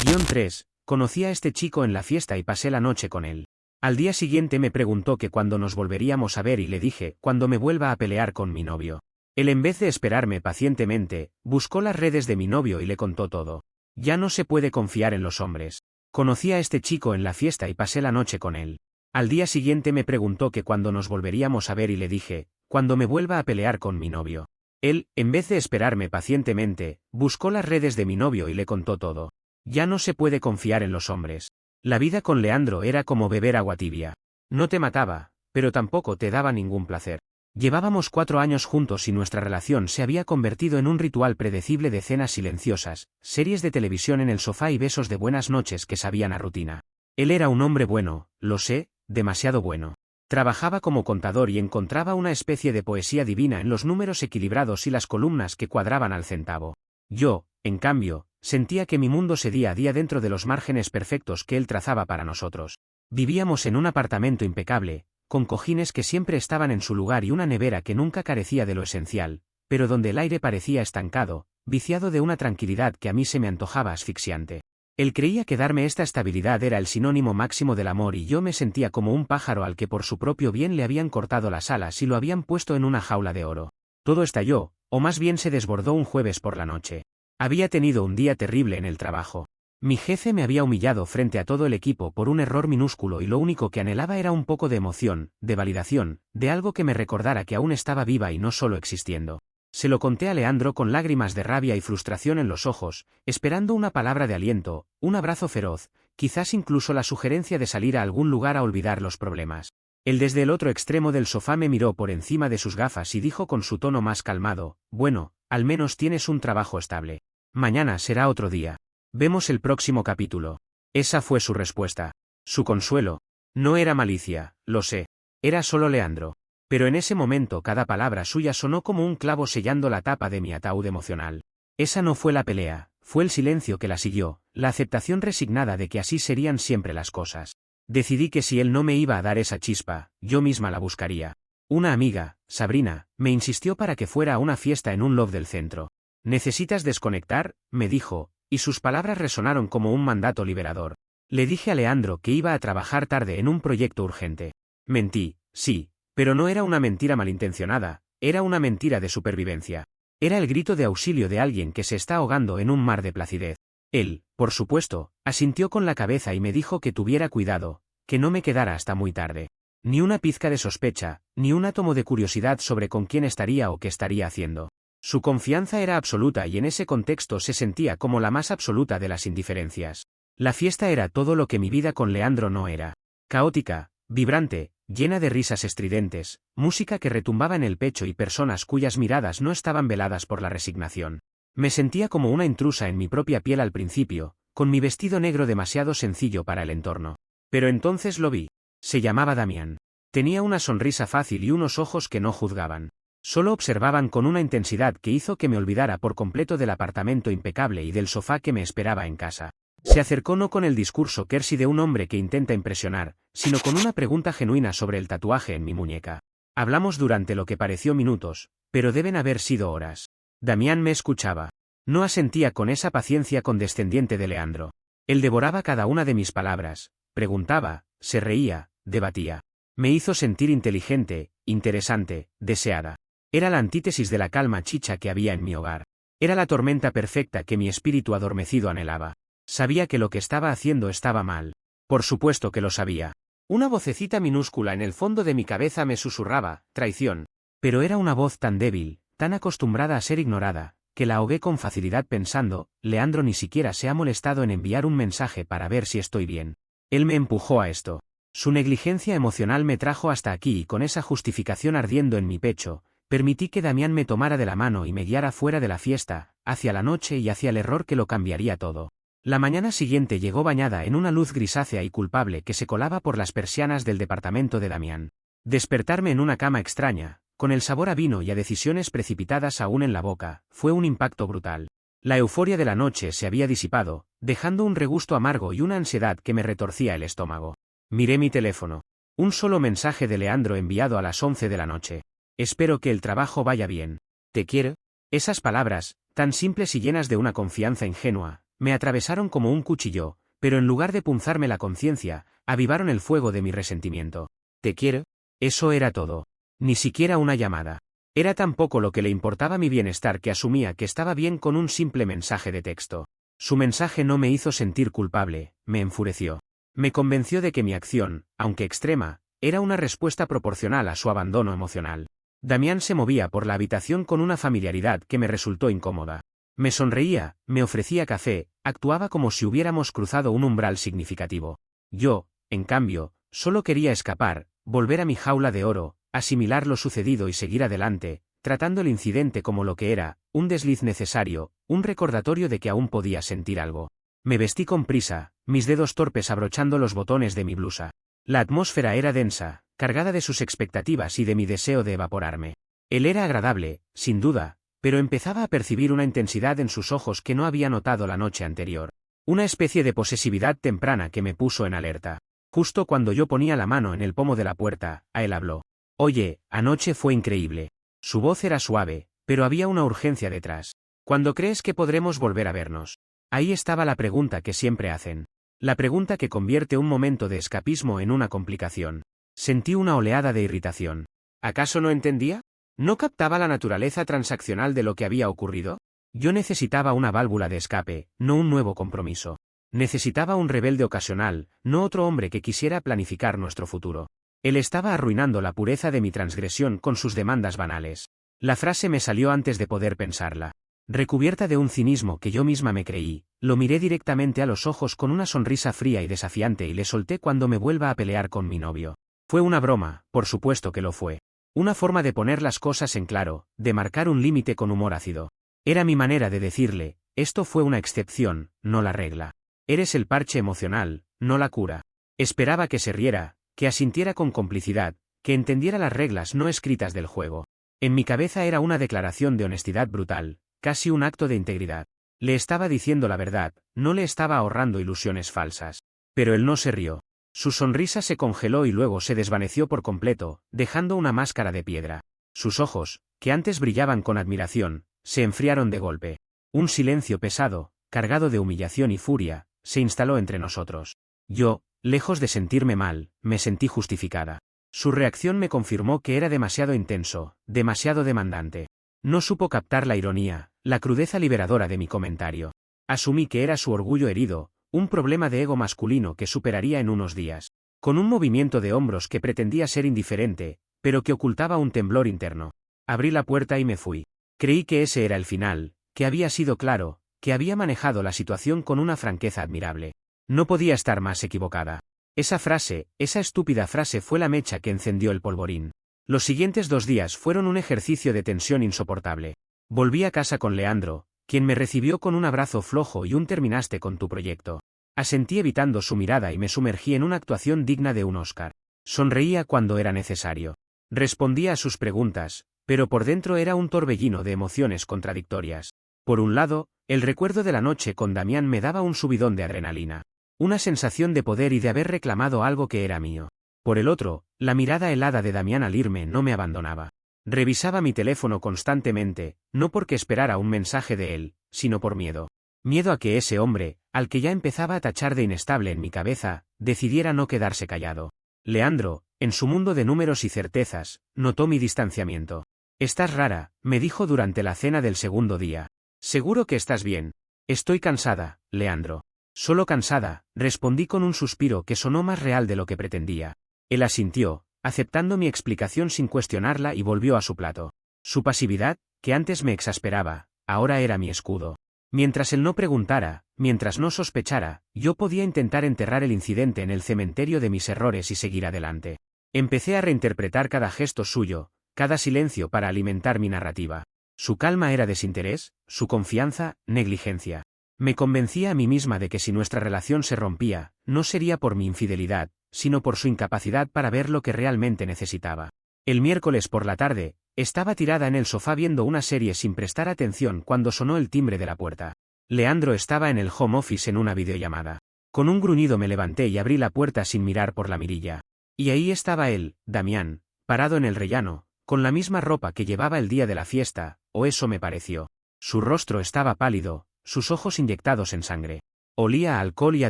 3. Conocí a este chico en la fiesta y pasé la noche con él. Al día siguiente me preguntó que cuándo nos volveríamos a ver y le dije, cuando me vuelva a pelear con mi novio. Él, en vez de esperarme pacientemente, buscó las redes de mi novio y le contó todo. Ya no se puede confiar en los hombres. Conocí a este chico en la fiesta y pasé la noche con él. Al día siguiente me preguntó que cuándo nos volveríamos a ver y le dije, cuando me vuelva a pelear con mi novio. Él, en vez de esperarme pacientemente, buscó las redes de mi novio y le contó todo. Ya no se puede confiar en los hombres. La vida con Leandro era como beber agua tibia. No te mataba, pero tampoco te daba ningún placer. Llevábamos 4 años juntos y nuestra relación se había convertido en un ritual predecible de cenas silenciosas, series de televisión en el sofá y besos de buenas noches que sabían a rutina. Él era un hombre bueno, lo sé, demasiado bueno. Trabajaba como contador y encontraba una especie de poesía divina en los números equilibrados y las columnas que cuadraban al centavo. Yo, en cambio, sentía que mi mundo cedía a día dentro de los márgenes perfectos que él trazaba para nosotros. Vivíamos en un apartamento impecable, con cojines que siempre estaban en su lugar y una nevera que nunca carecía de lo esencial, pero donde el aire parecía estancado, viciado de una tranquilidad que a mí se me antojaba asfixiante. Él creía que darme esta estabilidad era el sinónimo máximo del amor y yo me sentía como un pájaro al que por su propio bien le habían cortado las alas y lo habían puesto en una jaula de oro. Todo estalló, o más bien se desbordó un jueves por la noche. Había tenido un día terrible en el trabajo. Mi jefe me había humillado frente a todo el equipo por un error minúsculo y lo único que anhelaba era un poco de emoción, de validación, de algo que me recordara que aún estaba viva y no solo existiendo. Se lo conté a Leandro con lágrimas de rabia y frustración en los ojos, esperando una palabra de aliento, un abrazo feroz, quizás incluso la sugerencia de salir a algún lugar a olvidar los problemas. Él desde el otro extremo del sofá me miró por encima de sus gafas y dijo con su tono más calmado, bueno, al menos tienes un trabajo estable. Mañana será otro día. Vemos el próximo capítulo. Esa fue su respuesta. Su consuelo. No era malicia, lo sé. Era solo Leandro. Pero en ese momento cada palabra suya sonó como un clavo sellando la tapa de mi ataúd emocional. Esa no fue la pelea, fue el silencio que la siguió, la aceptación resignada de que así serían siempre las cosas. Decidí que si él no me iba a dar esa chispa, yo misma la buscaría. Una amiga, Sabrina, me insistió para que fuera a una fiesta en un loft del centro. ¿Necesitas desconectar?, me dijo, y sus palabras resonaron como un mandato liberador. Le dije a Leandro que iba a trabajar tarde en un proyecto urgente. Mentí, sí, pero no era una mentira malintencionada, era una mentira de supervivencia. Era el grito de auxilio de alguien que se está ahogando en un mar de placidez. Él, por supuesto, asintió con la cabeza y me dijo que tuviera cuidado, que no me quedara hasta muy tarde. Ni una pizca de sospecha, ni un átomo de curiosidad sobre con quién estaría o qué estaría haciendo. Su confianza era absoluta y en ese contexto se sentía como la más absoluta de las indiferencias. La fiesta era todo lo que mi vida con Leandro no era. Caótica, vibrante, llena de risas estridentes, música que retumbaba en el pecho y personas cuyas miradas no estaban veladas por la resignación. Me sentía como una intrusa en mi propia piel al principio, con mi vestido negro demasiado sencillo para el entorno. Pero entonces lo vi. Se llamaba Damián. Tenía una sonrisa fácil y unos ojos que no juzgaban. Solo observaban con una intensidad que hizo que me olvidara por completo del apartamento impecable y del sofá que me esperaba en casa. Se acercó no con el discurso cursi de un hombre que intenta impresionar, sino con una pregunta genuina sobre el tatuaje en mi muñeca. Hablamos durante lo que pareció minutos, pero deben haber sido horas. Damián me escuchaba. No asentía con esa paciencia condescendiente de Leandro. Él devoraba cada una de mis palabras, preguntaba, se reía, debatía. Me hizo sentir inteligente, interesante, deseada. Era la antítesis de la calma chicha que había en mi hogar. Era la tormenta perfecta que mi espíritu adormecido anhelaba. Sabía que lo que estaba haciendo estaba mal. Por supuesto que lo sabía. Una vocecita minúscula en el fondo de mi cabeza me susurraba, traición. Pero era una voz tan débil, tan acostumbrada a ser ignorada, que la ahogué con facilidad pensando, Leandro ni siquiera se ha molestado en enviar un mensaje para ver si estoy bien. Él me empujó a esto. Su negligencia emocional me trajo hasta aquí y con esa justificación ardiendo en mi pecho, permití que Damián me tomara de la mano y me guiara fuera de la fiesta, hacia la noche y hacia el error que lo cambiaría todo. La mañana siguiente llegó bañada en una luz grisácea y culpable que se colaba por las persianas del departamento de Damián. Despertarme en una cama extraña, con el sabor a vino y a decisiones precipitadas aún en la boca, fue un impacto brutal. La euforia de la noche se había disipado, dejando un regusto amargo y una ansiedad que me retorcía el estómago. Miré mi teléfono. Un solo mensaje de Leandro enviado a las 11 de la noche. Espero que el trabajo vaya bien. ¿Te quiero? Esas palabras, tan simples y llenas de una confianza ingenua, Me atravesaron como un cuchillo, pero en lugar de punzarme la conciencia, avivaron el fuego de mi resentimiento. ¿Te quiero? Eso era todo. Ni siquiera una llamada. Era tan poco lo que le importaba mi bienestar que asumía que estaba bien con un simple mensaje de texto. Su mensaje no me hizo sentir culpable, me enfureció. Me convenció de que mi acción, aunque extrema, era una respuesta proporcional a su abandono emocional. Damián se movía por la habitación con una familiaridad que me resultó incómoda. Me sonreía, me ofrecía café, actuaba como si hubiéramos cruzado un umbral significativo. Yo, en cambio, solo quería escapar, volver a mi jaula de oro, asimilar lo sucedido y seguir adelante, tratando el incidente como lo que era, un desliz necesario, un recordatorio de que aún podía sentir algo. Me vestí con prisa, mis dedos torpes abrochando los botones de mi blusa. La atmósfera era densa, cargada de sus expectativas y de mi deseo de evaporarme. Él era agradable, sin duda, pero empezaba a percibir una intensidad en sus ojos que no había notado la noche anterior. Una especie de posesividad temprana que me puso en alerta. Justo cuando yo ponía la mano en el pomo de la puerta, a él habló. Oye, anoche fue increíble. Su voz era suave, pero había una urgencia detrás. ¿Cuándo crees que podremos volver a vernos? Ahí estaba la pregunta que siempre hacen. La pregunta que convierte un momento de escapismo en una complicación. Sentí una oleada de irritación. ¿Acaso no entendía? ¿No captaba la naturaleza transaccional de lo que había ocurrido? Yo necesitaba una válvula de escape, no un nuevo compromiso. Necesitaba un rebelde ocasional, no otro hombre que quisiera planificar nuestro futuro. Él estaba arruinando la pureza de mi transgresión con sus demandas banales. La frase me salió antes de poder pensarla. Recubierta de un cinismo que yo misma me creí, lo miré directamente a los ojos con una sonrisa fría y desafiante y le solté cuando me vuelva a pelear con mi novio. Fue una broma, por supuesto que lo fue. Una forma de poner las cosas en claro, de marcar un límite con humor ácido. Era mi manera de decirle, esto fue una excepción, no la regla. Eres el parche emocional, no la cura. Esperaba que se riera, que asintiera con complicidad, que entendiera las reglas no escritas del juego. En mi cabeza era una declaración de honestidad brutal, casi un acto de integridad. Le estaba diciendo la verdad, no le estaba ahorrando ilusiones falsas. Pero él no se rió. Su sonrisa se congeló y luego se desvaneció por completo, dejando una máscara de piedra. Sus ojos, que antes brillaban con admiración, se enfriaron de golpe. Un silencio pesado, cargado de humillación y furia, se instaló entre nosotros. Yo, lejos de sentirme mal, me sentí justificada. Su reacción me confirmó que era demasiado intenso, demasiado demandante. No supo captar la ironía, la crudeza liberadora de mi comentario. Asumí que era su orgullo herido, un problema de ego masculino que superaría en unos días. Con un movimiento de hombros que pretendía ser indiferente, pero que ocultaba un temblor interno. Abrí la puerta y me fui. Creí que ese era el final, que había sido claro, que había manejado la situación con una franqueza admirable. No podía estar más equivocada. Esa frase, esa estúpida frase fue la mecha que encendió el polvorín. Los siguientes 2 días fueron un ejercicio de tensión insoportable. Volví a casa con Leandro, quien me recibió con un abrazo flojo y un terminaste con tu proyecto. Asentí evitando su mirada y me sumergí en una actuación digna de un Oscar. Sonreía cuando era necesario. Respondía a sus preguntas, pero por dentro era un torbellino de emociones contradictorias. Por un lado, el recuerdo de la noche con Damián me daba un subidón de adrenalina. Una sensación de poder y de haber reclamado algo que era mío. Por el otro, la mirada helada de Damián al irme no me abandonaba. Revisaba mi teléfono constantemente, no porque esperara un mensaje de él, sino por miedo. Miedo a que ese hombre, al que ya empezaba a tachar de inestable en mi cabeza, decidiera no quedarse callado. Leandro, en su mundo de números y certezas, notó mi distanciamiento. Estás rara, me dijo durante la cena del segundo día. Seguro que estás bien. Estoy cansada, Leandro. Solo cansada, respondí con un suspiro que sonó más real de lo que pretendía. Él asintió, aceptando mi explicación sin cuestionarla y volvió a su plato. Su pasividad, que antes me exasperaba, ahora era mi escudo. Mientras él no preguntara, mientras no sospechara, yo podía intentar enterrar el incidente en el cementerio de mis errores y seguir adelante. Empecé a reinterpretar cada gesto suyo, cada silencio para alimentar mi narrativa. Su calma era desinterés, su confianza, negligencia. Me convencía a mí misma de que si nuestra relación se rompía, no sería por mi infidelidad, sino por su incapacidad para ver lo que realmente necesitaba. El miércoles por la tarde, estaba tirada en el sofá viendo una serie sin prestar atención cuando sonó el timbre de la puerta. Leandro estaba en el home office en una videollamada. Con un gruñido me levanté y abrí la puerta sin mirar por la mirilla. Y ahí estaba él, Damián, parado en el rellano, con la misma ropa que llevaba el día de la fiesta, o eso me pareció. Su rostro estaba pálido, sus ojos inyectados en sangre. Olía a alcohol y a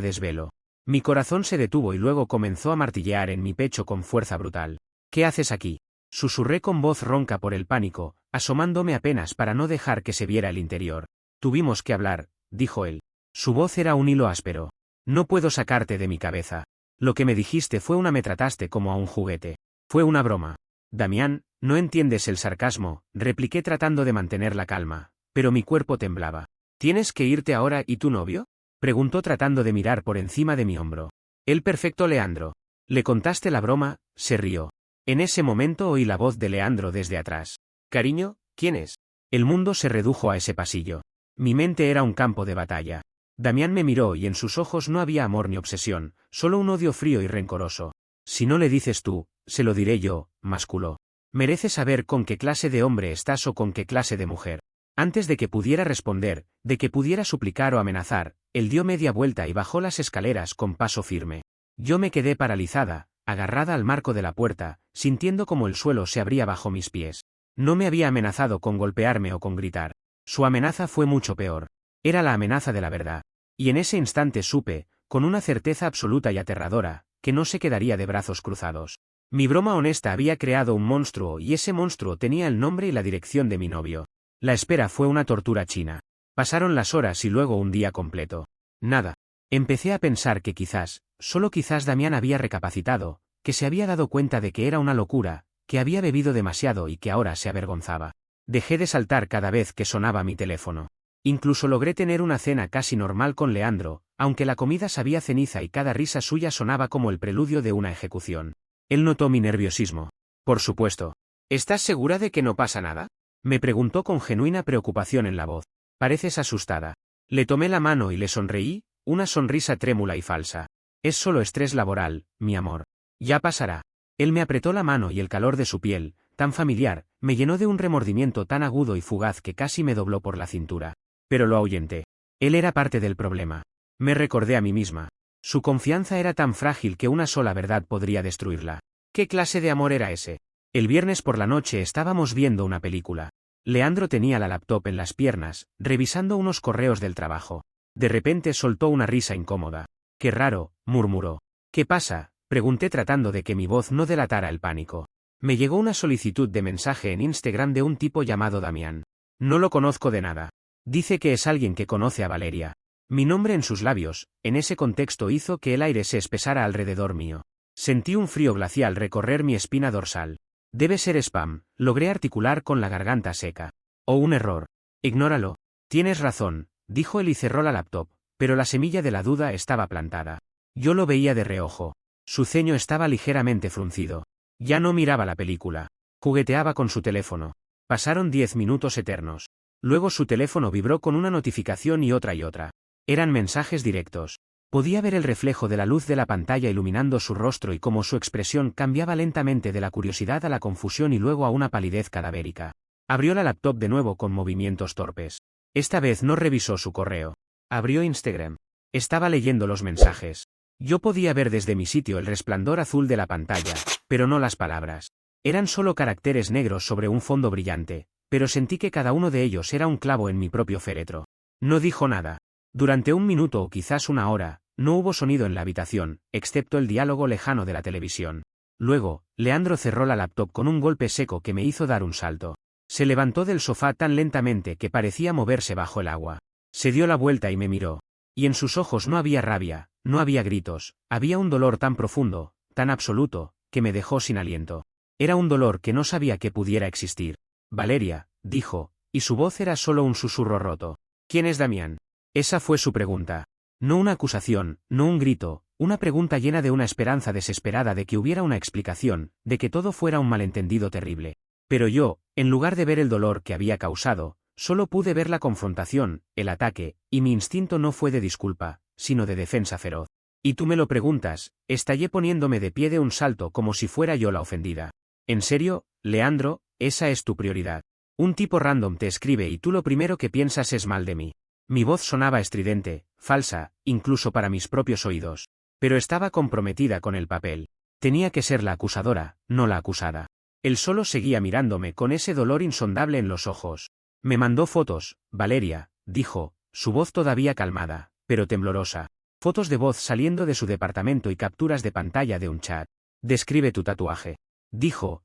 desvelo. Mi corazón se detuvo y luego comenzó a martillear en mi pecho con fuerza brutal. ¿Qué haces aquí? Susurré con voz ronca por el pánico, asomándome apenas para no dejar que se viera el interior. Tuvimos que hablar, dijo él. Su voz era un hilo áspero. No puedo sacarte de mi cabeza. Lo que me dijiste me trataste como a un juguete. Fue una broma. Damián, no entiendes el sarcasmo, repliqué tratando de mantener la calma, pero mi cuerpo temblaba. ¿Tienes que irte ahora y tu novio? Preguntó tratando de mirar por encima de mi hombro. El perfecto Leandro. ¿Le contaste la broma? Se rió. En ese momento oí la voz de Leandro desde atrás. Cariño, ¿quién es? El mundo se redujo a ese pasillo. Mi mente era un campo de batalla. Damián me miró y en sus ojos no había amor ni obsesión, solo un odio frío y rencoroso. Si no le dices tú, se lo diré yo, masculó. Mereces saber con qué clase de hombre estás o con qué clase de mujer. Antes de que pudiera responder, de que pudiera suplicar o amenazar, él dio media vuelta y bajó las escaleras con paso firme. Yo me quedé paralizada, agarrada al marco de la puerta, sintiendo como el suelo se abría bajo mis pies. No me había amenazado con golpearme o con gritar. Su amenaza fue mucho peor. Era la amenaza de la verdad. Y en ese instante supe, con una certeza absoluta y aterradora, que no se quedaría de brazos cruzados. Mi broma honesta había creado un monstruo y ese monstruo tenía el nombre y la dirección de mi novio. La espera fue una tortura china. Pasaron las horas y luego un día completo. Nada. Empecé a pensar que quizás, solo quizás Damián había recapacitado, que se había dado cuenta de que era una locura, que había bebido demasiado y que ahora se avergonzaba. Dejé de saltar cada vez que sonaba mi teléfono. Incluso logré tener una cena casi normal con Leandro, aunque la comida sabía ceniza y cada risa suya sonaba como el preludio de una ejecución. Él notó mi nerviosismo. Por supuesto. ¿Estás segura de que no pasa nada? Me preguntó con genuina preocupación en la voz. Pareces asustada. Le tomé la mano y le sonreí, una sonrisa trémula y falsa. Es solo estrés laboral, mi amor. Ya pasará. Él me apretó la mano y el calor de su piel, tan familiar, me llenó de un remordimiento tan agudo y fugaz que casi me dobló por la cintura. Pero lo ahuyenté. Él era parte del problema. Me recordé a mí misma. Su confianza era tan frágil que una sola verdad podría destruirla. ¿Qué clase de amor era ese? El viernes por la noche estábamos viendo una película. Leandro tenía la laptop en las piernas, revisando unos correos del trabajo. De repente soltó una risa incómoda. «Qué raro», murmuró. «¿Qué pasa?», pregunté tratando de que mi voz no delatara el pánico. Me llegó una solicitud de mensaje en Instagram de un tipo llamado Damián. No lo conozco de nada. Dice que es alguien que conoce a Valeria. Mi nombre en sus labios, en ese contexto hizo que el aire se espesara alrededor mío. Sentí un frío glacial recorrer mi espina dorsal. Debe ser spam, logré articular con la garganta seca. O un error. Ignóralo. Tienes razón, dijo él y cerró la laptop, pero la semilla de la duda estaba plantada. Yo lo veía de reojo. Su ceño estaba ligeramente fruncido. Ya no miraba la película. Jugueteaba con su teléfono. Pasaron 10 minutos eternos. Luego su teléfono vibró con una notificación y otra. Eran mensajes directos. Podía ver el reflejo de la luz de la pantalla iluminando su rostro y cómo su expresión cambiaba lentamente de la curiosidad a la confusión y luego a una palidez cadavérica. Abrió la laptop de nuevo con movimientos torpes. Esta vez no revisó su correo. Abrió Instagram. Estaba leyendo los mensajes. Yo podía ver desde mi sitio el resplandor azul de la pantalla, pero no las palabras. Eran solo caracteres negros sobre un fondo brillante, pero sentí que cada uno de ellos era un clavo en mi propio féretro. No dijo nada. Durante un minuto o quizás una hora, no hubo sonido en la habitación, excepto el diálogo lejano de la televisión. Luego, Leandro cerró la laptop con un golpe seco que me hizo dar un salto. Se levantó del sofá tan lentamente que parecía moverse bajo el agua. Se dio la vuelta y me miró. Y en sus ojos no había rabia, no había gritos, había un dolor tan profundo, tan absoluto, que me dejó sin aliento. Era un dolor que no sabía que pudiera existir. Valeria, dijo, y su voz era solo un susurro roto. ¿Quién es Damián? Esa fue su pregunta. No una acusación, no un grito, una pregunta llena de una esperanza desesperada de que hubiera una explicación, de que todo fuera un malentendido terrible. Pero yo, en lugar de ver el dolor que había causado, solo pude ver la confrontación, el ataque, y mi instinto no fue de disculpa, sino de defensa feroz. Y tú me lo preguntas, estallé poniéndome de pie de un salto como si fuera yo la ofendida. ¿En serio, Leandro, esa es tu prioridad? Un tipo random te escribe y tú lo primero que piensas es mal de mí. Mi voz sonaba estridente, falsa, incluso para mis propios oídos. Pero estaba comprometida con el papel. Tenía que ser la acusadora, no la acusada. Él solo seguía mirándome con ese dolor insondable en los ojos. Me mandó fotos, Valeria, dijo, su voz todavía calmada, pero temblorosa. Fotos de voz saliendo de su departamento y capturas de pantalla de un chat. Describe tu tatuaje. Dijo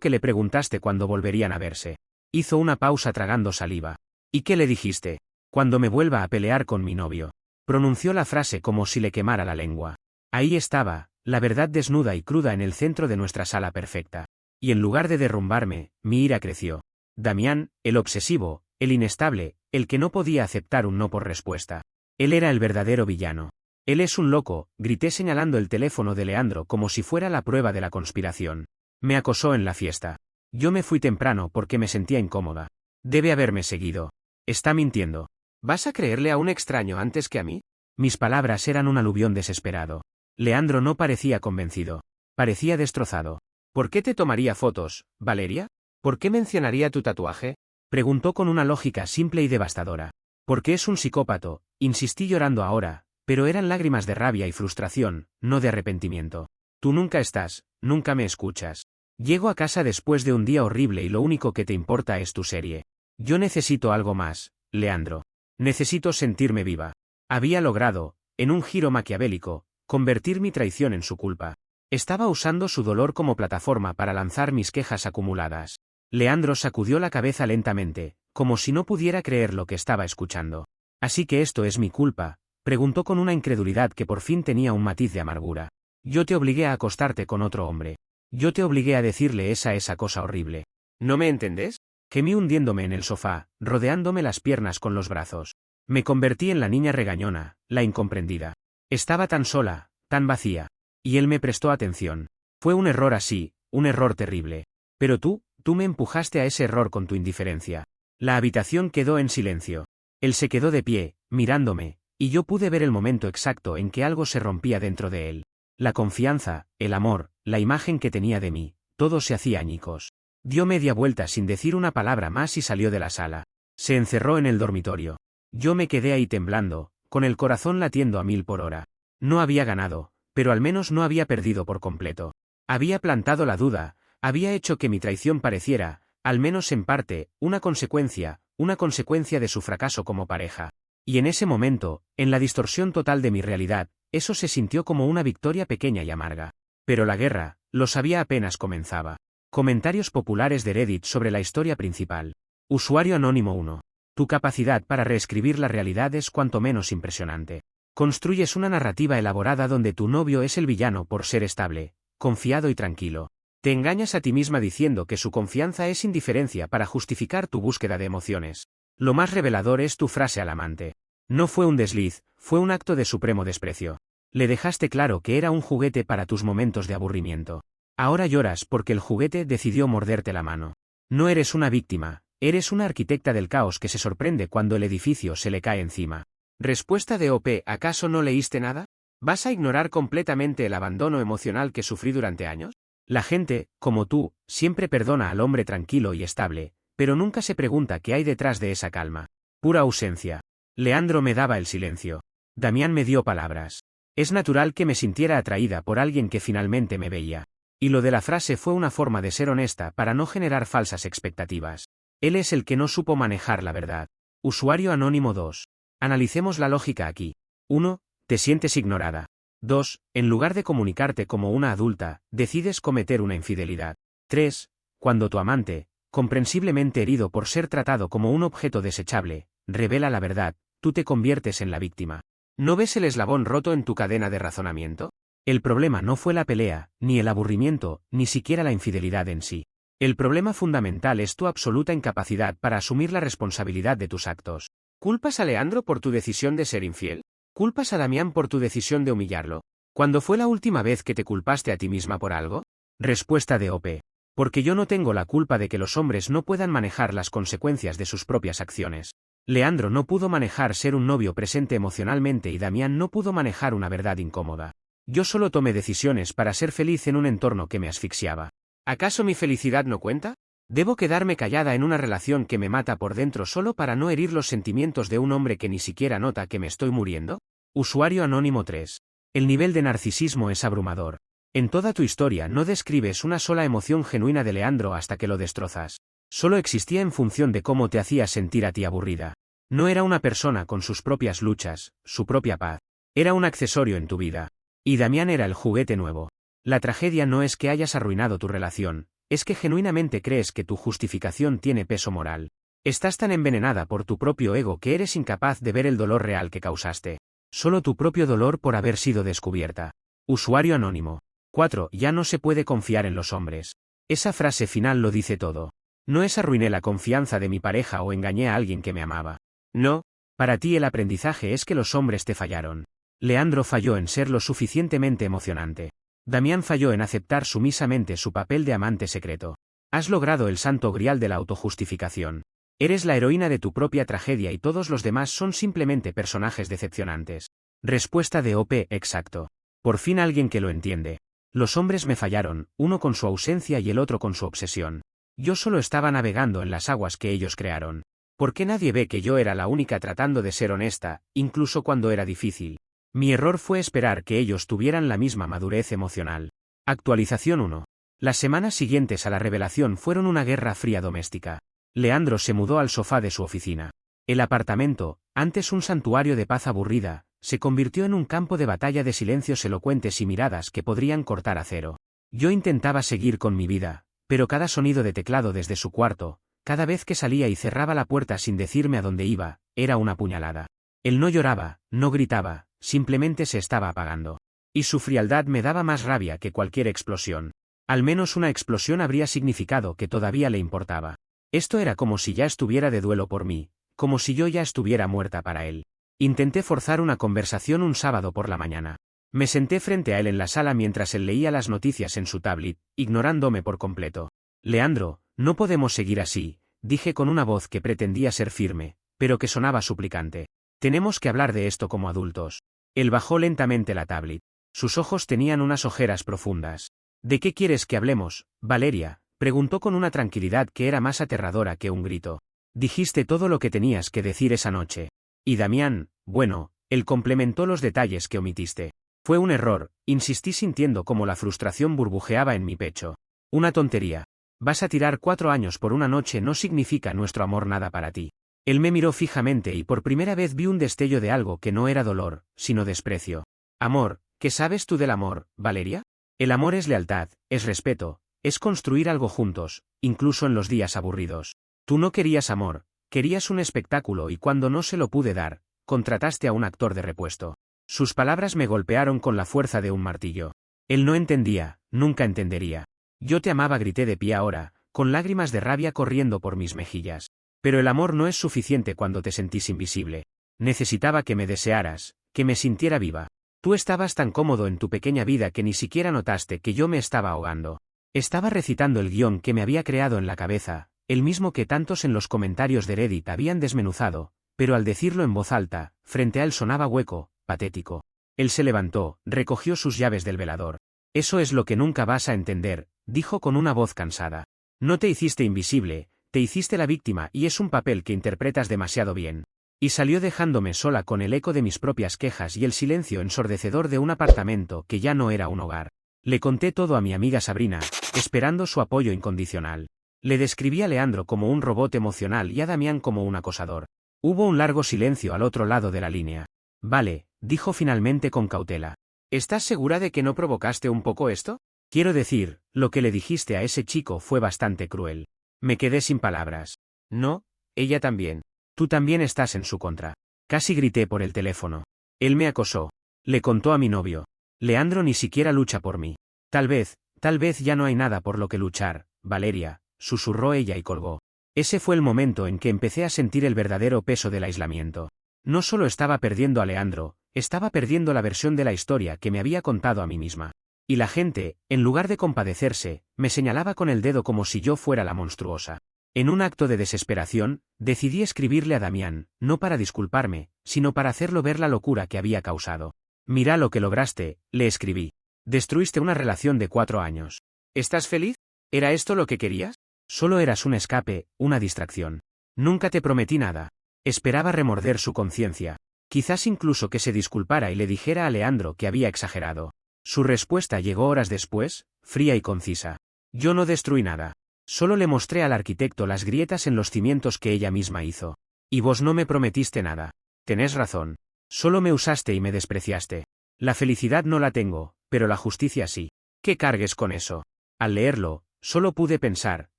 que le preguntaste cuándo volverían a verse. Hizo una pausa tragando saliva. ¿Y qué le dijiste? Cuando me vuelva a pelear con mi novio. Pronunció la frase como si le quemara la lengua. Ahí estaba, la verdad desnuda y cruda en el centro de nuestra sala perfecta. Y en lugar de derrumbarme, mi ira creció. Damián, el obsesivo, el inestable, el que no podía aceptar un no por respuesta. Él era el verdadero villano. Él es un loco, grité señalando el teléfono de Leandro como si fuera la prueba de la conspiración. Me acosó en la fiesta. Yo me fui temprano porque me sentía incómoda. Debe haberme seguido. Está mintiendo. ¿Vas a creerle a un extraño antes que a mí? Mis palabras eran un aluvión desesperado. Leandro no parecía convencido. Parecía destrozado. ¿Por qué te tomaría fotos, Valeria? ¿Por qué mencionaría tu tatuaje? Preguntó con una lógica simple y devastadora. Porque es un psicópata, insistí llorando ahora, pero eran lágrimas de rabia y frustración, no de arrepentimiento. Tú nunca estás, nunca me escuchas. Llego a casa después de un día horrible y lo único que te importa es tu serie. Yo necesito algo más, Leandro. Necesito sentirme viva. Había logrado, en un giro maquiavélico, convertir mi traición en su culpa. Estaba usando su dolor como plataforma para lanzar mis quejas acumuladas. Leandro sacudió la cabeza lentamente, como si no pudiera creer lo que estaba escuchando. ¿Así que esto es mi culpa? Preguntó con una incredulidad que por fin tenía un matiz de amargura. Yo te obligué a acostarte con otro hombre. Yo te obligué a decirle esa cosa horrible. ¿No me entendés? Gemí hundiéndome en el sofá, rodeándome las piernas con los brazos. Me convertí en la niña regañona, la incomprendida. Estaba tan sola, tan vacía. Y él me prestó atención. Fue un error así, un error terrible. Pero tú me empujaste a ese error con tu indiferencia. La habitación quedó en silencio. Él se quedó de pie, mirándome, y yo pude ver el momento exacto en que algo se rompía dentro de él. La confianza, el amor, la imagen que tenía de mí, todo se hacía añicos. Dio media vuelta sin decir una palabra más y salió de la sala. Se encerró en el dormitorio. Yo me quedé ahí temblando, con el corazón latiendo a 1000 por hora. No había ganado, pero al menos no había perdido por completo. Había plantado la duda, había hecho que mi traición pareciera, al menos en parte, una consecuencia de su fracaso como pareja. Y en ese momento, en la distorsión total de mi realidad, eso se sintió como una victoria pequeña y amarga. Pero la guerra, lo sabía apenas comenzaba. Comentarios populares de Reddit sobre la historia principal. Usuario anónimo 1. Tu capacidad para reescribir la realidad es cuanto menos impresionante. Construyes una narrativa elaborada donde tu novio es el villano por ser estable, confiado y tranquilo. Te engañas a ti misma diciendo que su confianza es indiferencia para justificar tu búsqueda de emociones. Lo más revelador es tu frase al amante. No fue un desliz, fue un acto de supremo desprecio. Le dejaste claro que era un juguete para tus momentos de aburrimiento. Ahora lloras porque el juguete decidió morderte la mano. No eres una víctima, eres una arquitecta del caos que se sorprende cuando el edificio se le cae encima. Respuesta de OP: ¿acaso no leíste nada? ¿Vas a ignorar completamente el abandono emocional que sufrí durante años? La gente, como tú, siempre perdona al hombre tranquilo y estable, pero nunca se pregunta qué hay detrás de esa calma. Pura ausencia. Leandro me daba el silencio. Damián me dio palabras. Es natural que me sintiera atraída por alguien que finalmente me veía. Y lo de la frase fue una forma de ser honesta para no generar falsas expectativas. Él es el que no supo manejar la verdad. Usuario anónimo 2. Analicemos la lógica aquí. 1. Te sientes ignorada. 2. En lugar de comunicarte como una adulta, decides cometer una infidelidad. 3. Cuando tu amante, comprensiblemente herido por ser tratado como un objeto desechable, revela la verdad, tú te conviertes en la víctima. ¿No ves el eslabón roto en tu cadena de razonamiento? El problema no fue la pelea, ni el aburrimiento, ni siquiera la infidelidad en sí. El problema fundamental es tu absoluta incapacidad para asumir la responsabilidad de tus actos. ¿Culpas a Leandro por tu decisión de ser infiel? ¿Culpas a Damián por tu decisión de humillarlo? ¿Cuándo fue la última vez que te culpaste a ti misma por algo? Respuesta de OP. Porque yo no tengo la culpa de que los hombres no puedan manejar las consecuencias de sus propias acciones. Leandro no pudo manejar ser un novio presente emocionalmente y Damián no pudo manejar una verdad incómoda. Yo solo tomé decisiones para ser feliz en un entorno que me asfixiaba. ¿Acaso mi felicidad no cuenta? ¿Debo quedarme callada en una relación que me mata por dentro solo para no herir los sentimientos de un hombre que ni siquiera nota que me estoy muriendo? Usuario anónimo 3. El nivel de narcisismo es abrumador. En toda tu historia no describes una sola emoción genuina de Leandro hasta que lo destrozas. Solo existía en función de cómo te hacía sentir a ti aburrida. No era una persona con sus propias luchas, su propia paz. Era un accesorio en tu vida. Y Damián era el juguete nuevo. La tragedia no es que hayas arruinado tu relación, es que genuinamente crees que tu justificación tiene peso moral. Estás tan envenenada por tu propio ego que eres incapaz de ver el dolor real que causaste. Solo tu propio dolor por haber sido descubierta. Usuario anónimo. 4. Ya no se puede confiar en los hombres. Esa frase final lo dice todo. No es arruiné la confianza de mi pareja o engañé a alguien que me amaba. No, para ti el aprendizaje es que los hombres te fallaron. Leandro falló en ser lo suficientemente emocionante. Damián falló en aceptar sumisamente su papel de amante secreto. Has logrado el santo grial de la autojustificación. Eres la heroína de tu propia tragedia y todos los demás son simplemente personajes decepcionantes. Respuesta de OP exacto. Por fin alguien que lo entiende. Los hombres me fallaron, uno con su ausencia y el otro con su obsesión. Yo solo estaba navegando en las aguas que ellos crearon. ¿Por qué nadie ve que yo era la única tratando de ser honesta, incluso cuando era difícil? Mi error fue esperar que ellos tuvieran la misma madurez emocional. Actualización 1. Las semanas siguientes a la revelación fueron una guerra fría doméstica. Leandro se mudó al sofá de su oficina. El apartamento, antes un santuario de paz aburrida, se convirtió en un campo de batalla de silencios elocuentes y miradas que podrían cortar acero. Yo intentaba seguir con mi vida, pero cada sonido de teclado desde su cuarto, cada vez que salía y cerraba la puerta sin decirme a dónde iba, era una puñalada. Él no lloraba, no gritaba, simplemente se estaba apagando. Y su frialdad me daba más rabia que cualquier explosión. Al menos una explosión habría significado que todavía le importaba. Esto era como si ya estuviera de duelo por mí, como si yo ya estuviera muerta para él. Intenté forzar una conversación un sábado por la mañana. Me senté frente a él en la sala mientras él leía las noticias en su tablet, ignorándome por completo. Leandro, no podemos seguir así, dije con una voz que pretendía ser firme, pero que sonaba suplicante. Tenemos que hablar de esto como adultos. Él bajó lentamente la tablet. Sus ojos tenían unas ojeras profundas. ¿De qué quieres que hablemos, Valeria?, preguntó con una tranquilidad que era más aterradora que un grito. Dijiste todo lo que tenías que decir esa noche. Y Damián, bueno, él complementó los detalles que omitiste. Fue un error, insistí sintiendo como la frustración burbujeaba en mi pecho. Una tontería. Vas a tirar 4 años por una noche no significa nuestro amor nada para ti. Él me miró fijamente y por primera vez vi un destello de algo que no era dolor, sino desprecio. Amor, ¿qué sabes tú del amor, Valeria? El amor es lealtad, es respeto, es construir algo juntos, incluso en los días aburridos. Tú no querías amor, querías un espectáculo y cuando no se lo pude dar, contrataste a un actor de repuesto. Sus palabras me golpearon con la fuerza de un martillo. Él no entendía, nunca entendería. Yo te amaba, grité de pie ahora, con lágrimas de rabia corriendo por mis mejillas. Pero el amor no es suficiente cuando te sentís invisible. Necesitaba que me desearas, que me sintiera viva. Tú estabas tan cómodo en tu pequeña vida que ni siquiera notaste que yo me estaba ahogando. Estaba recitando el guión que me había creado en la cabeza, el mismo que tantos en los comentarios de Reddit habían desmenuzado, pero al decirlo en voz alta, frente a él sonaba hueco, patético. Él se levantó, recogió sus llaves del velador. Eso es lo que nunca vas a entender, dijo con una voz cansada. No te hiciste invisible, te hiciste la víctima y es un papel que interpretas demasiado bien. Y salió dejándome sola con el eco de mis propias quejas y el silencio ensordecedor de un apartamento que ya no era un hogar. Le conté todo a mi amiga Sabrina, esperando su apoyo incondicional. Le describí a Leandro como un robot emocional y a Damián como un acosador. Hubo un largo silencio al otro lado de la línea. Vale, dijo finalmente con cautela. ¿Estás segura de que no provocaste un poco esto? Quiero decir, lo que le dijiste a ese chico fue bastante cruel. Me quedé sin palabras. No, ella también. Tú también estás en su contra. Casi grité por el teléfono. Él me acosó. Le contó a mi novio. Leandro ni siquiera lucha por mí. Tal vez ya no hay nada por lo que luchar, Valeria, susurró ella y colgó. Ese fue el momento en que empecé a sentir el verdadero peso del aislamiento. No solo estaba perdiendo a Leandro, estaba perdiendo la versión de la historia que me había contado a mí misma. Y la gente, en lugar de compadecerse, me señalaba con el dedo como si yo fuera la monstruosa. En un acto de desesperación, decidí escribirle a Damián, no para disculparme, sino para hacerlo ver la locura que había causado. Mira lo que lograste, le escribí. Destruiste una relación de 4 años. ¿Estás feliz? ¿Era esto lo que querías? Solo eras un escape, una distracción. Nunca te prometí nada. Esperaba remorder su conciencia. Quizás incluso que se disculpara y le dijera a Leandro que había exagerado. Su respuesta llegó horas después, fría y concisa. Yo no destruí nada. Solo le mostré al arquitecto las grietas en los cimientos que ella misma hizo. Y vos no me prometiste nada. Tenés razón. Solo me usaste y me despreciaste. La felicidad no la tengo, pero la justicia sí. ¿Qué cargues con eso? Al leerlo, solo pude pensar,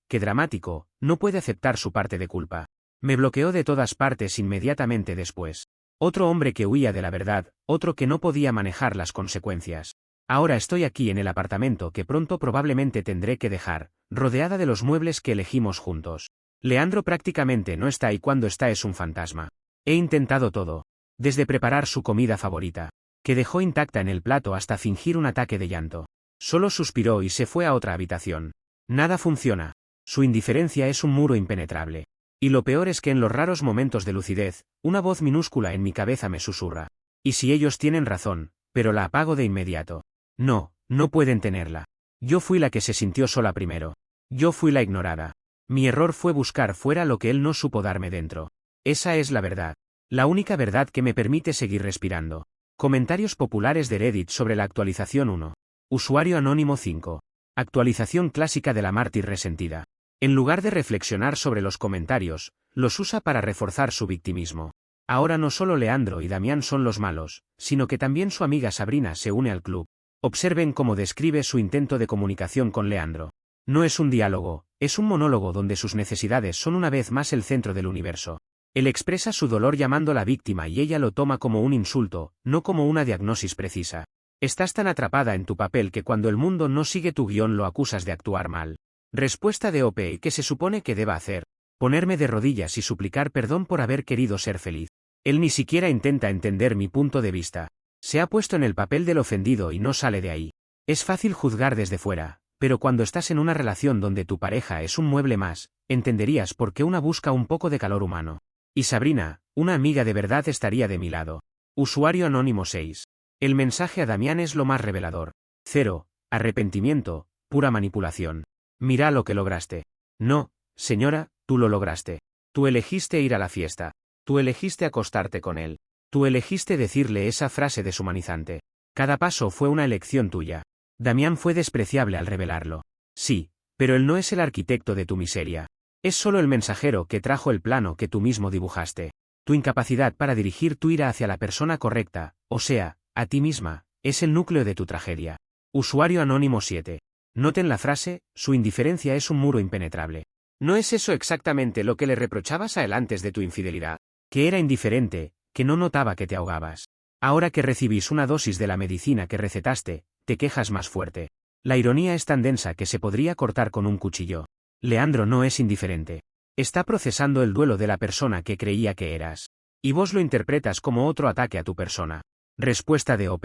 qué dramático, no puede aceptar su parte de culpa. Me bloqueó de todas partes inmediatamente después. Otro hombre que huía de la verdad, otro que no podía manejar las consecuencias. Ahora estoy aquí en el apartamento que pronto probablemente tendré que dejar, rodeada de los muebles que elegimos juntos. Leandro prácticamente no está y cuando está es un fantasma. He intentado todo. Desde preparar su comida favorita, que dejó intacta en el plato hasta fingir un ataque de llanto. Solo suspiró y se fue a otra habitación. Nada funciona. Su indiferencia es un muro impenetrable. Y lo peor es que en los raros momentos de lucidez, una voz minúscula en mi cabeza me susurra. ¿Y si ellos tienen razón? Pero la apago de inmediato. No, no pueden tenerla. Yo fui la que se sintió sola primero. Yo fui la ignorada. Mi error fue buscar fuera lo que él no supo darme dentro. Esa es la verdad. La única verdad que me permite seguir respirando. Comentarios populares de Reddit sobre la actualización 1. Usuario anónimo 5. Actualización clásica de la mártir resentida. En lugar de reflexionar sobre los comentarios, los usa para reforzar su victimismo. Ahora no solo Leandro y Damián son los malos, sino que también su amiga Sabrina se une al club. Observen cómo describe su intento de comunicación con Leandro. No es un diálogo, es un monólogo donde sus necesidades son una vez más el centro del universo. Él expresa su dolor llamando a la víctima y ella lo toma como un insulto, no como una diagnosis precisa. Estás tan atrapada en tu papel que cuando el mundo no sigue tu guión lo acusas de actuar mal. Respuesta de OP: ¿qué se supone que deba hacer? Ponerme de rodillas y suplicar perdón por haber querido ser feliz. Él ni siquiera intenta entender mi punto de vista. Se ha puesto en el papel del ofendido y no sale de ahí. Es fácil juzgar desde fuera, pero cuando estás en una relación donde tu pareja es un mueble más, entenderías por qué una busca un poco de calor humano. Y Sabrina, una amiga de verdad, estaría de mi lado. Usuario anónimo 6. El mensaje a Damián es lo más revelador. 0. Arrepentimiento, pura manipulación. Mira lo que lograste. No, señora, tú lo lograste. Tú elegiste ir a la fiesta. Tú elegiste acostarte con él. Tú elegiste decirle esa frase deshumanizante. Cada paso fue una elección tuya. Damián fue despreciable al revelarlo. Sí, pero él no es el arquitecto de tu miseria. Es solo el mensajero que trajo el plano que tú mismo dibujaste. Tu incapacidad para dirigir tu ira hacia la persona correcta, o sea, a ti misma, es el núcleo de tu tragedia. Usuario anónimo 7. Noten la frase, su indiferencia es un muro impenetrable. ¿No es eso exactamente lo que le reprochabas a él antes de tu infidelidad? Que era indiferente, que no notaba que te ahogabas. Ahora que recibís una dosis de la medicina que recetaste, te quejas más fuerte. La ironía es tan densa que se podría cortar con un cuchillo. Leandro no es indiferente. Está procesando el duelo de la persona que creía que eras. Y vos lo interpretas como otro ataque a tu persona. Respuesta de OP.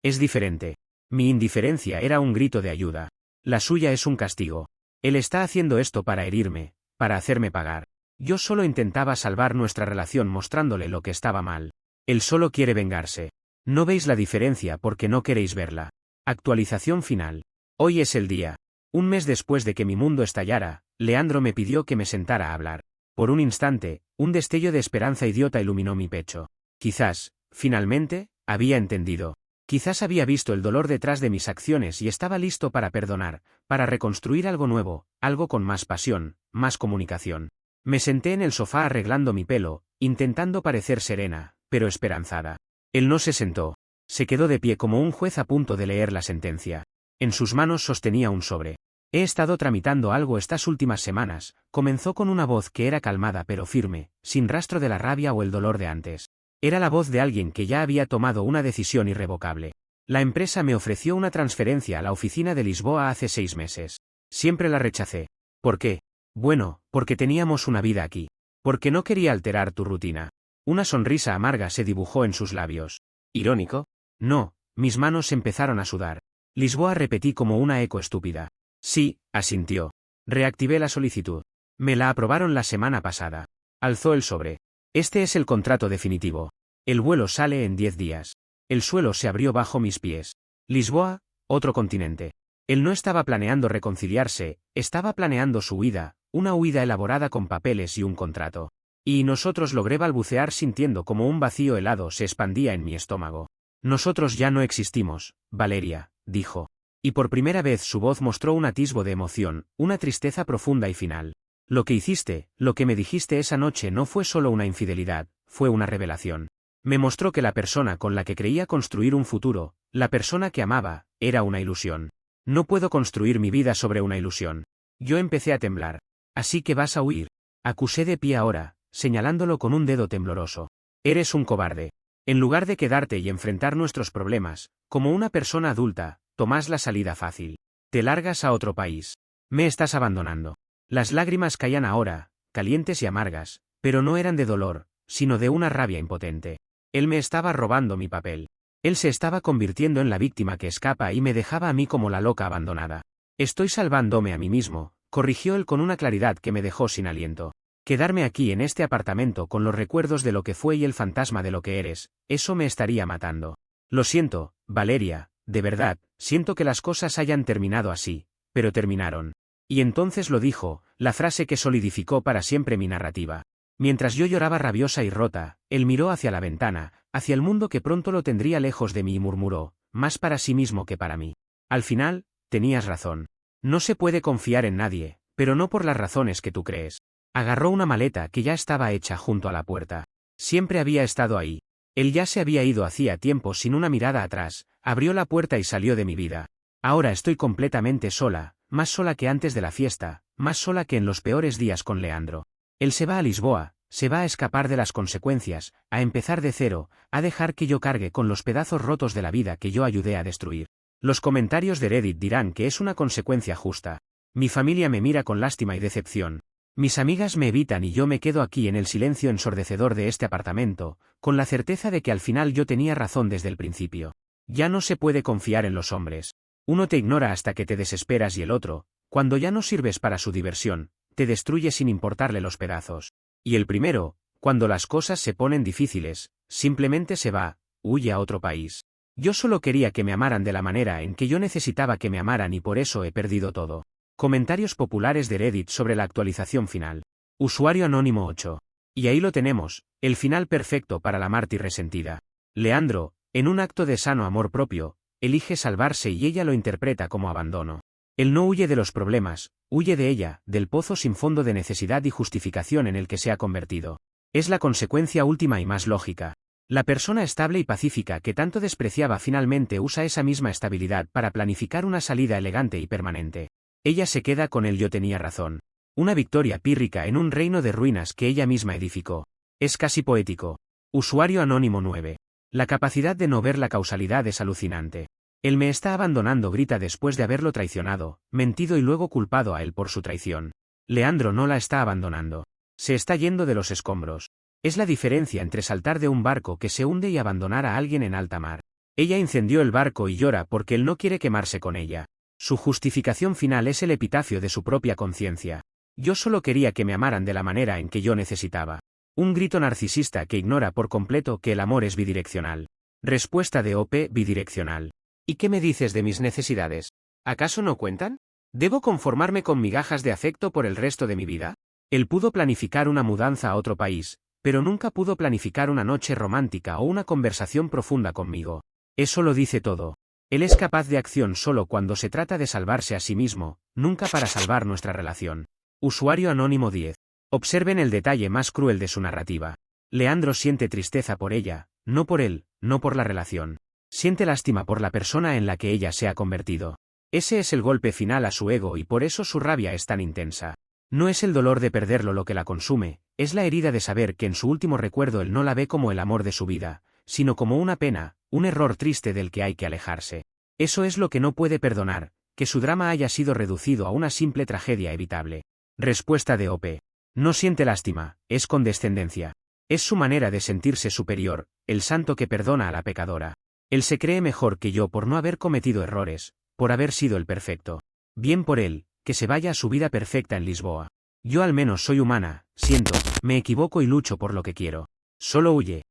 Es diferente. Mi indiferencia era un grito de ayuda. La suya es un castigo. Él está haciendo esto para herirme, para hacerme pagar. Yo solo intentaba salvar nuestra relación mostrándole lo que estaba mal. Él solo quiere vengarse. No veis la diferencia porque no queréis verla. Actualización final. Hoy es el día. Un mes después de que mi mundo estallara, Leandro me pidió que me sentara a hablar. Por un instante, un destello de esperanza idiota iluminó mi pecho. Quizás, finalmente, había entendido. Quizás había visto el dolor detrás de mis acciones y estaba listo para perdonar, para reconstruir algo nuevo, algo con más pasión, más comunicación. Me senté en el sofá arreglando mi pelo, intentando parecer serena, pero esperanzada. Él no se sentó. Se quedó de pie como un juez a punto de leer la sentencia. En sus manos sostenía un sobre. He estado tramitando algo estas últimas semanas, comenzó con una voz que era calmada pero firme, sin rastro de la rabia o el dolor de antes. Era la voz de alguien que ya había tomado una decisión irrevocable. La empresa me ofreció una transferencia a la oficina de Lisboa hace 6 meses. Siempre la rechacé. ¿Por qué? Bueno, porque teníamos una vida aquí. Porque no quería alterar tu rutina. Una sonrisa amarga se dibujó en sus labios. ¿Irónico? No, mis manos empezaron a sudar. Lisboa, repetí como una eco estúpida. Sí, asintió. Reactivé la solicitud. Me la aprobaron la semana pasada. Alzó el sobre. Este es el contrato definitivo. El vuelo sale en 10 días. El suelo se abrió bajo mis pies. Lisboa, otro continente. Él no estaba planeando reconciliarse, estaba planeando su huida, una huida elaborada con papeles y un contrato. Y nosotros, logré balbucear sintiendo como un vacío helado se expandía en mi estómago. Nosotros ya no existimos, Valeria, dijo. Y por primera vez su voz mostró un atisbo de emoción, una tristeza profunda y final. Lo que hiciste, lo que me dijiste esa noche no fue solo una infidelidad, fue una revelación. Me mostró que la persona con la que creía construir un futuro, la persona que amaba, era una ilusión. No puedo construir mi vida sobre una ilusión. Yo empecé a temblar. Así que vas a huir. Acusé de pie ahora, señalándolo con un dedo tembloroso. Eres un cobarde. En lugar de quedarte y enfrentar nuestros problemas, como una persona adulta, tomas la salida fácil. Te largas a otro país. Me estás abandonando. Las lágrimas caían ahora, calientes y amargas, pero no eran de dolor, sino de una rabia impotente. Él me estaba robando mi papel. Él se estaba convirtiendo en la víctima que escapa y me dejaba a mí como la loca abandonada. Estoy salvándome a mí mismo, corrigió él con una claridad que me dejó sin aliento. Quedarme aquí en este apartamento con los recuerdos de lo que fue y el fantasma de lo que eres, eso me estaría matando. Lo siento, Valeria, de verdad, siento que las cosas hayan terminado así, pero terminaron. Y entonces lo dijo, la frase que solidificó para siempre mi narrativa. Mientras yo lloraba rabiosa y rota, él miró hacia la ventana, hacia el mundo que pronto lo tendría lejos de mí y murmuró, más para sí mismo que para mí. Al final, tenías razón. No se puede confiar en nadie, pero no por las razones que tú crees. Agarró una maleta que ya estaba hecha junto a la puerta. Siempre había estado ahí. Él ya se había ido hacía tiempo sin una mirada atrás, abrió la puerta y salió de mi vida. Ahora estoy completamente sola, más sola que antes de la fiesta, más sola que en los peores días con Leandro. Él se va a Lisboa, se va a escapar de las consecuencias, a empezar de cero, a dejar que yo cargue con los pedazos rotos de la vida que yo ayudé a destruir. Los comentarios de Reddit dirán que es una consecuencia justa. Mi familia me mira con lástima y decepción. Mis amigas me evitan y yo me quedo aquí en el silencio ensordecedor de este apartamento, con la certeza de que al final yo tenía razón desde el principio. Ya no se puede confiar en los hombres. Uno te ignora hasta que te desesperas y el otro, cuando ya no sirves para su diversión, te destruye sin importarle los pedazos. Y el primero, cuando las cosas se ponen difíciles, simplemente se va, huye a otro país. Yo solo quería que me amaran de la manera en que yo necesitaba que me amaran y por eso he perdido todo. Comentarios populares de Reddit sobre la actualización final. Usuario anónimo 8. Y ahí lo tenemos, el final perfecto para la mártir resentida. Leandro, en un acto de sano amor propio, elige salvarse y ella lo interpreta como abandono. Él no huye de los problemas, huye de ella, del pozo sin fondo de necesidad y justificación en el que se ha convertido. Es la consecuencia última y más lógica. La persona estable y pacífica que tanto despreciaba finalmente usa esa misma estabilidad para planificar una salida elegante y permanente. Ella se queda con el yo tenía razón. Una victoria pírrica en un reino de ruinas que ella misma edificó. Es casi poético. Usuario anónimo 9. La capacidad de no ver la causalidad es alucinante. Él me está abandonando, grita después de haberlo traicionado, mentido y luego culpado a él por su traición. Leandro no la está abandonando. Se está yendo de los escombros. Es la diferencia entre saltar de un barco que se hunde y abandonar a alguien en alta mar. Ella incendió el barco y llora porque él no quiere quemarse con ella. Su justificación final es el epitafio de su propia conciencia. Yo solo quería que me amaran de la manera en que yo necesitaba. Un grito narcisista que ignora por completo que el amor es bidireccional. Respuesta de OP: bidireccional. ¿Y qué me dices de mis necesidades? ¿Acaso no cuentan? ¿Debo conformarme con migajas de afecto por el resto de mi vida? Él pudo planificar una mudanza a otro país, pero nunca pudo planificar una noche romántica o una conversación profunda conmigo. Eso lo dice todo. Él es capaz de acción solo cuando se trata de salvarse a sí mismo, nunca para salvar nuestra relación. Usuario anónimo 10. Observen el detalle más cruel de su narrativa. Leandro siente tristeza por ella, no por él, no por la relación. Siente lástima por la persona en la que ella se ha convertido. Ese es el golpe final a su ego y por eso su rabia es tan intensa. No es el dolor de perderlo lo que la consume, es la herida de saber que en su último recuerdo él no la ve como el amor de su vida, sino como una pena, un error triste del que hay que alejarse. Eso es lo que no puede perdonar, que su drama haya sido reducido a una simple tragedia evitable. Respuesta de OP. No siente lástima, es condescendencia. Es su manera de sentirse superior, el santo que perdona a la pecadora. Él se cree mejor que yo por no haber cometido errores, por haber sido el perfecto. Bien por él, que se vaya a su vida perfecta en Lisboa. Yo al menos soy humana, siento, me equivoco y lucho por lo que quiero. Solo huye.